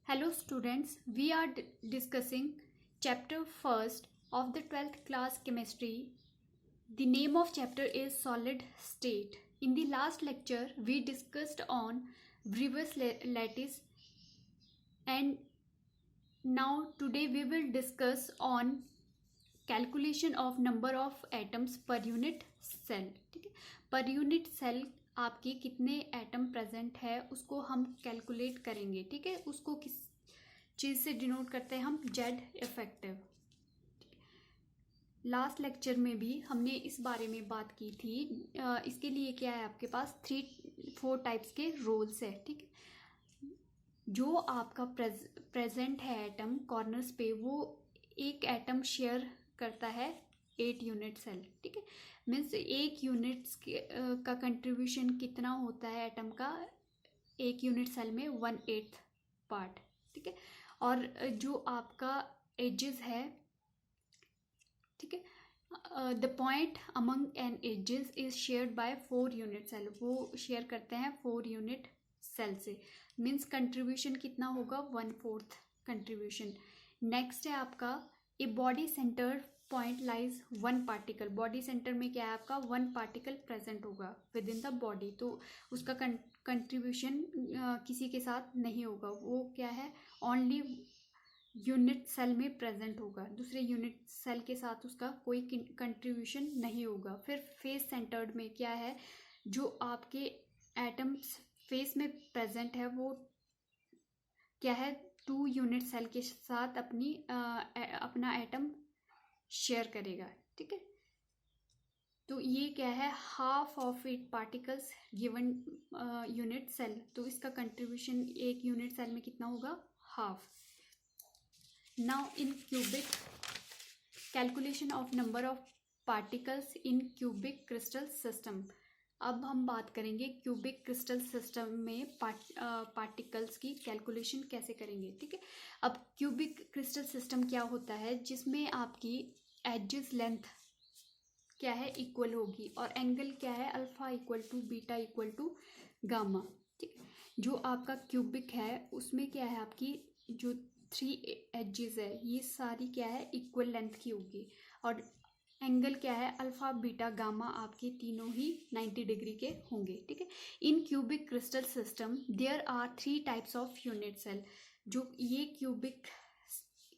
Hello students, we are discussing chapter first of the 12th class chemistry. The name of chapter is solid state. In the last lecture we discussed on Bravais lattice, and now today we will discuss on calculation of number of atoms per unit cell. ठीक है, per unit cell आपके कितने atom present है उसको हम calculate करेंगे. ठीक है, उसको किस चीज़ से डिनोट करते हैं हम? Z effective. लास्ट लेक्चर में भी हमने इस बारे में बात की थी. इसके लिए क्या है, आपके पास 3-4 टाइप्स के रोल्स है. ठीक है, जो आपका प्रेजेंट है एटम कॉर्नर्स पे, वो एक एटम शेयर करता है 8 यूनिट सेल. ठीक है, मीन्स एक यूनिट्स का कंट्रीब्यूशन कितना होता है एटम का एक यूनिट सेल में? 1/8 पार्ट. ठीक है, और जो आपका एजेस है, ठीक है, the point among an edges is shared by 4 unit cell. वो शेयर करते हैं 4 यूनिट सेल से. मीन्स कंट्रीब्यूशन कितना होगा? 1/4 कंट्रीब्यूशन. नेक्स्ट है आपका a body centre point lies 1 particle. Body centre में क्या है आपका? 1 पार्टिकल प्रेजेंट होगा विद इन द बॉडी. तो उसका कंट्रीब्यूशन किसी के साथ नहीं होगा. वो क्या है? ओनली यूनिट सेल में प्रेजेंट होगा. दूसरे यूनिट सेल के साथ उसका कोई कंट्रीब्यूशन नहीं होगा. फिर फेस सेंटर्ड में क्या है? जो आपके एटम्स फेस में प्रेजेंट है वो क्या है? 2 यूनिट सेल के साथ अपना एटम शेयर करेगा. ठीक है, तो ये क्या है? Half of it particles given unit cell. तो इसका कंट्रीब्यूशन एक यूनिट सेल में कितना होगा? Half. Now in cubic calculation of number of particles in cubic crystal system. अब हम बात करेंगे क्यूबिक क्रिस्टल सिस्टम में पार्टिकल्स की कैलकुलेशन कैसे करेंगे. ठीक है, अब क्यूबिक क्रिस्टल सिस्टम क्या होता है? जिसमें आपकी एजेस लेंथ क्या है? इक्वल होगी, और एंगल क्या है? Alpha equal to beta equal to gamma. ठीक है, जो आपका क्यूबिक है उसमें क्या है? आपकी जो 3 एजेस है ये सारी क्या है? इक्वल लेंथ की होगी, और एंगल क्या है? अल्फा बीटा गामा आपके तीनों ही 90 डिग्री के होंगे. ठीक है, in cubic crystal system there are 3 types of unit cell. जो ये क्यूबिक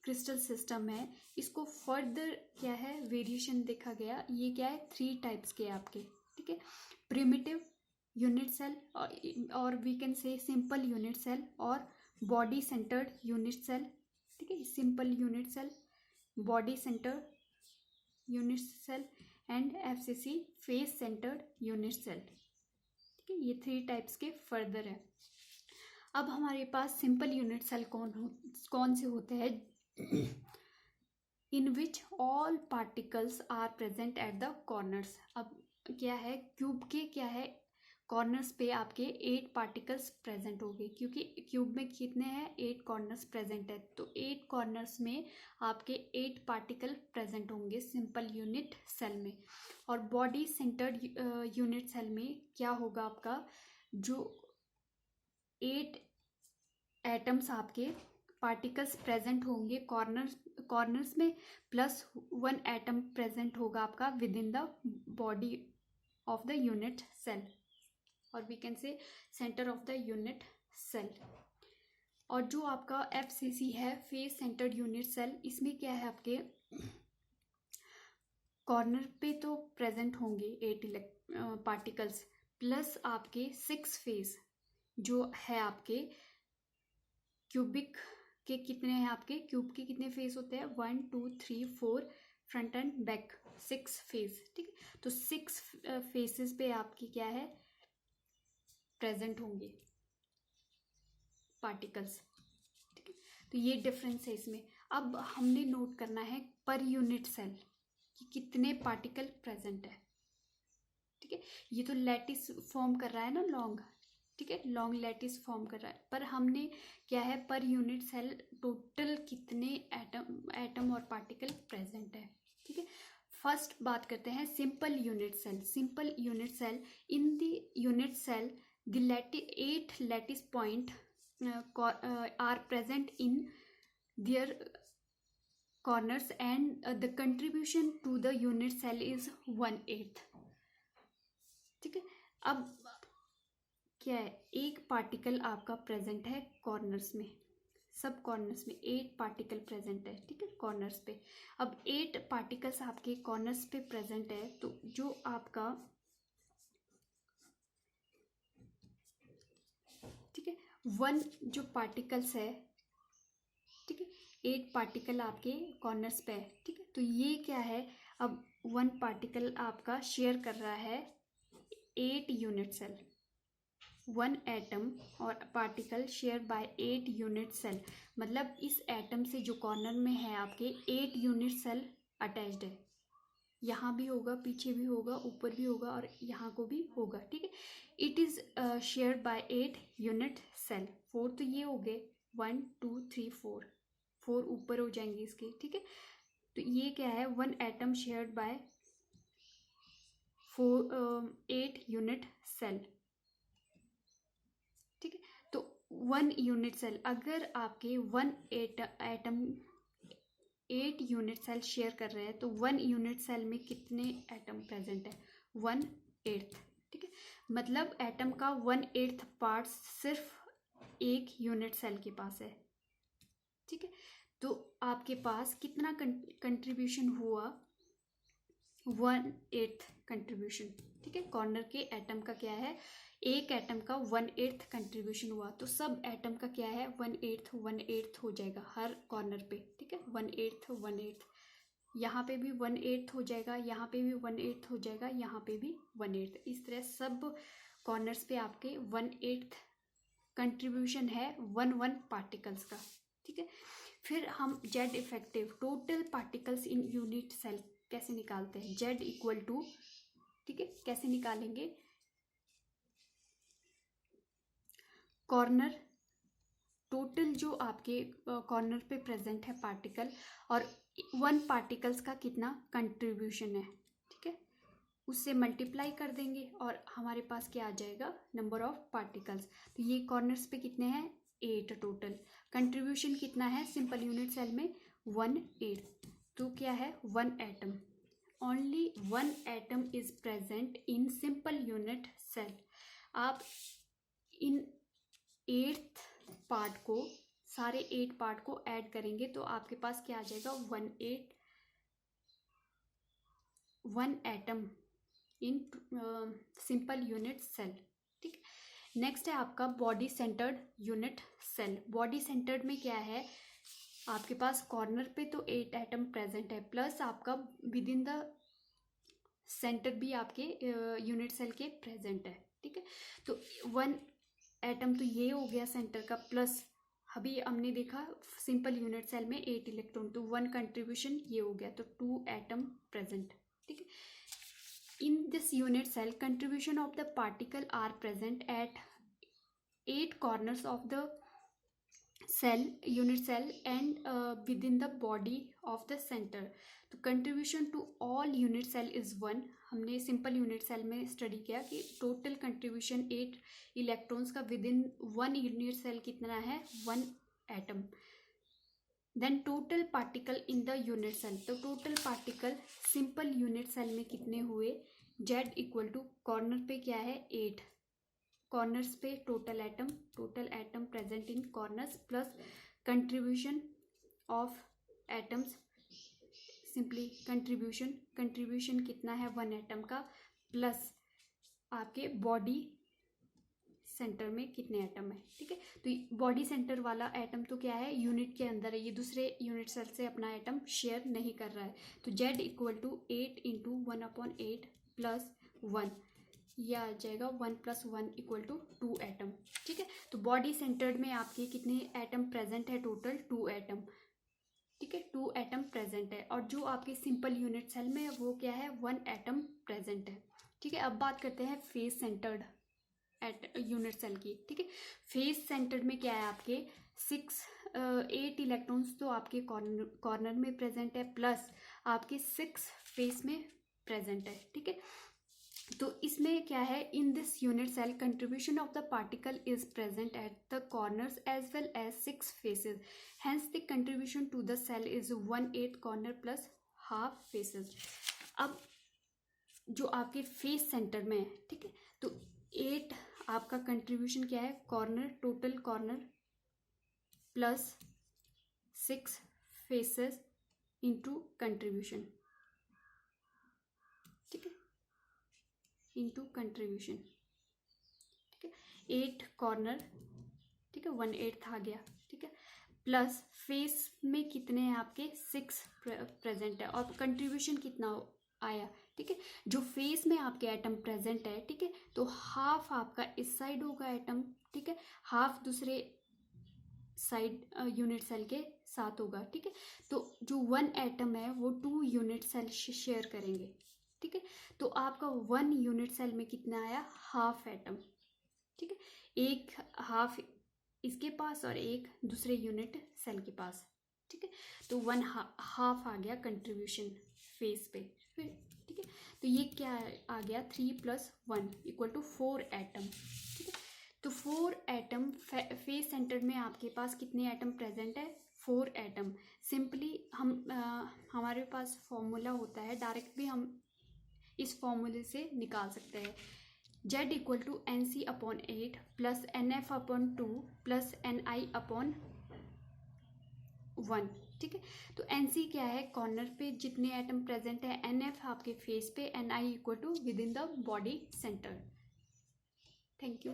क्रिस्टल सिस्टम है इसको फर्दर क्या है? वेरिएशन देखा गया. ये क्या है? 3 टाइप्स के आपके. ठीक है, प्रिमिटिव यूनिट सेल, और we can say simple unit cell, और बॉडी सेंटर्ड यूनिट सेल. ठीक है, simple unit cell, body centred unit cell, and FCC face centred unit cell. ठीक है, ये 3 टाइप्स के फर्दर है. अब हमारे पास सिंपल यूनिट सेल कौन से होते हैं? In which all particles are present at the corners. अब क्या है? क्यूब के क्या है? कॉर्नर्स पे आपके 8 पार्टिकल्स प्रेजेंट हो गए, क्योंकि क्यूब में कितने हैं? 8 कॉर्नर्स प्रेजेंट है. तो 8 कॉर्नर्स में आपके 8 पार्टिकल प्रेजेंट होंगे सिंपल यूनिट सेल में. और बॉडी सेंटर्ड यूनिट सेल में क्या होगा आपका? जो 8 एटम्स आपके पार्टिकल्स प्रेजेंट होंगे कॉर्नर्स में, प्लस 1 एटम प्रेजेंट होगा आपका within the body of the unit cell, और we can say centre of the unit cell. और जो आपका FCC है फेस सेंटर्ड यूनिट सेल, इसमें क्या है? आपके कॉर्नर पे तो प्रेजेंट होंगे 8 पार्टिकल्स, प्लस आपके 6 फेस जो है आपके क्यूबिक के. कितने हैं आपके क्यूब के? कितने फेस होते हैं? 1 2 3 4 फ्रंट एंड बैक, 6 फेस. ठीक है, तो 6 फेसेस पे आपकी क्या है? प्रेजेंट होंगे पार्टिकल्स. ठीक है, तो ये डिफरेंस है इसमें. अब हमने नोट करना है पर यूनिट सेल कि कितने पार्टिकल प्रेजेंट है. ठीक है, ये तो लैटिस फॉर्म कर रहा है ना, लॉन्ग. ठीक है, लॉन्ग लैटिस फॉर्म कर रहा है, पर हमने क्या है? पर यूनिट सेल टोटल कितने एटम और पार्टिकल प्रेजेंट है. ठीक है, फर्स्ट बात करते हैं simple unit cell. Simple unit cell, in the unit cell the 8 lattice point are present in their corners and the contribution to the unit cell is 1/8। ठीक है, अब क्या है, एक पार्टिकल आपका प्रेजेंट है कॉर्नर्स में, सब कॉर्नर्स में 8 पार्टिकल प्रेजेंट है। ठीक है, कॉर्नर्स पे अब 8 पार्टिकल्स आपके कॉर्नर्स पे प्रेजेंट है, तो जो आपका, ठीक है, 1 जो पार्टिकल्स है, ठीक है, 8 पार्टिकल आपके कॉर्नर्स पे है। ठीक है, तो ये क्या है, अब 1 पार्टिकल आपका शेयर कर रहा है 8 यूनिट सेल, 1 एटम और particle share by 8 unit cell, मतलब इस एटम से जो कॉर्नर में है आपके 8 यूनिट सेल अटैच्ड है। यहाँ भी होगा, पीछे भी होगा, ऊपर भी होगा और यहाँ को भी होगा। ठीक है, it is share by 8 unit cell. 4 तो ये हो गए, 1 2 3 4 ऊपर हो जाएंगे इसके। ठीक है, तो ये क्या है, 1 atom shared by 8 unit cell. ठीक है, तो 1 यूनिट सेल, अगर आपके 1 एटम 8 यूनिट सेल शेयर कर रहे हैं, तो 1 यूनिट सेल में कितने एटम प्रेजेंट है, 1/8। ठीक है, मतलब एटम का 1/8 पार्ट सिर्फ एक यूनिट सेल के पास है। ठीक है, तो आपके पास कितना कंट्रीब्यूशन हुआ, 1/8 कंट्रीब्यूशन। ठीक है, कॉर्नर के एटम का क्या है, एक एटम का 1/8 कंट्रीब्यूशन हुआ, तो सब एटम का क्या है, 1/8 हो जाएगा हर कॉर्नर पे। ठीक है, 1/8, यहाँ पे भी 1/8 हो जाएगा, यहाँ पे भी 1/8 हो जाएगा, यहाँ पे भी 1/8। इस तरह सब कॉर्नर्स पे आपके 1/8 कंट्रीब्यूशन है 1 पार्टिकल्स का। ठीक है, फिर हम Z effective total particles in unit cell कैसे निकालते हैं, जेड इक्वल टू, ठीक है, कैसे निकालेंगे, कॉर्नर टोटल जो आपके कॉर्नर पे प्रेजेंट है पार्टिकल, और 1 पार्टिकल्स का कितना कंट्रीब्यूशन है। ठीक है, उससे मल्टीप्लाई कर देंगे और हमारे पास क्या आ जाएगा, नंबर ऑफ पार्टिकल्स। तो ये कॉर्नर्स पे कितने हैं, 8 टोटल। कंट्रीब्यूशन कितना है सिंपल यूनिट सेल में, 1/8। तो क्या है, 1 atom, only 1 atom is present in simple unit cell. आप इन 8 पार्ट को, सारे 8 पार्ट को ऐड करेंगे तो आपके पास क्या आ जाएगा, 1 atom in simple unit cell. ठीक, नेक्स्ट है आपका body centred unit cell. Body centred में क्या है, आपके पास कॉर्नर पे तो 8 एटम प्रेजेंट है, प्लस आपका विद इन द सेंटर भी आपके यूनिट सेल के प्रेजेंट है। ठीक है, तो 1 एटम तो ये हो गया सेंटर का, प्लस अभी हमने देखा सिंपल यूनिट सेल में 8 इलेक्ट्रॉन, तो 1 कंट्रीब्यूशन ये हो गया, तो 2 एटम प्रेजेंट। ठीक है, in this unit cell contribution of the particle are present at 8 corners of the cell, unit cell, and within the body of the center. तो contribution to all unit cell is 1। हमने simple unit cell में study किया कि total contribution 8 electrons का within 1 unit cell कितना है, 1 एटम। Then total particle in the unit cell, तो total particle simple unit cell में कितने हुए, जेड इक्वल टू कॉर्नर पे क्या है, 8 कॉर्नर्स पे total atom present in corners plus contribution of atoms, simply contribution कितना है 1 एटम का, प्लस आपके बॉडी सेंटर में कितने एटम है। ठीक है, तो बॉडी सेंटर वाला एटम तो क्या है, यूनिट के अंदर है, ये दूसरे यूनिट सेल से अपना एटम शेयर नहीं कर रहा है। तो Z equal to 8 into 1/8 plus 1, यह आ जाएगा 1 + 1 = 2 एटम। ठीक है, तो बॉडी सेंटर्ड में आपके कितने एटम प्रेजेंट है, टोटल 2 एटम। ठीक है, 2 एटम प्रेजेंट है, और जो आपके सिंपल यूनिट सेल में वो क्या है, 1 एटम प्रेजेंट है। ठीक है, अब बात करते हैं फेस सेंटर्ड यूनिट सेल की। ठीक है, फेस सेंटर्ड में क्या है, आपके 8 इलेक्ट्रॉन्स तो आपके कॉर्नर में प्रेजेंट है, प्लस आपके 6 फेस में प्रेजेंट है। ठीक है, तो इसमें क्या है, in this unit cell contribution of the particle is present at the corners as well as 6 faces, hence the contribution to the cell is 1/8 corner plus half faces. अब जो आपके फेस सेंटर में है, ठीक है, तो 8 आपका कंट्रीब्यूशन क्या है, corner, total corner plus 6 faces into contribution, ठीक है, इंटू कंट्रीब्यूशन, ठीक है, 8 कॉर्नर, ठीक है, 1/8 आ गया, ठीक है, प्लस फेस में कितने हैं आपके 6 प्रेजेंट है, और कंट्रीब्यूशन कितना आया, ठीक है, जो फेस में आपके एटम प्रेजेंट है, ठीक है, तो हाफ आपका इस साइड होगा एटम, ठीक है, हाफ दूसरे साइड यूनिट सेल के साथ होगा, ठीक है, तो जो 1 एटम है वो 2 यूनिट सेल शेयर करेंगे, ठीक है, तो आपका 1 यूनिट सेल में कितना आया, हाफ एटम, ठीक है, एक हाफ इसके पास और एक दूसरे यूनिट सेल के पास, ठीक है, तो 1 हाफ आ गया कंट्रीब्यूशन फेस पे, ठीक है, तो ये क्या आ गया, 3 + 1 = 4 एटम, ठीक है, तो 4 एटम फेस सेंटर में आपके पास कितने एटम प्रेजेंट है, 4 एटम। सिंपली हम हमारे पास फॉर्मूला होता है, डायरेक्ट भी हम इस फॉर्मूले से निकाल सकते हैं, Z = NC/8 + NF/2 + NI/1, ठीक है, तो NC क्या है, कॉर्नर पे जितने एटम प्रेजेंट है, NF आपके फेस पे, NI = with in the body centre. Thank you.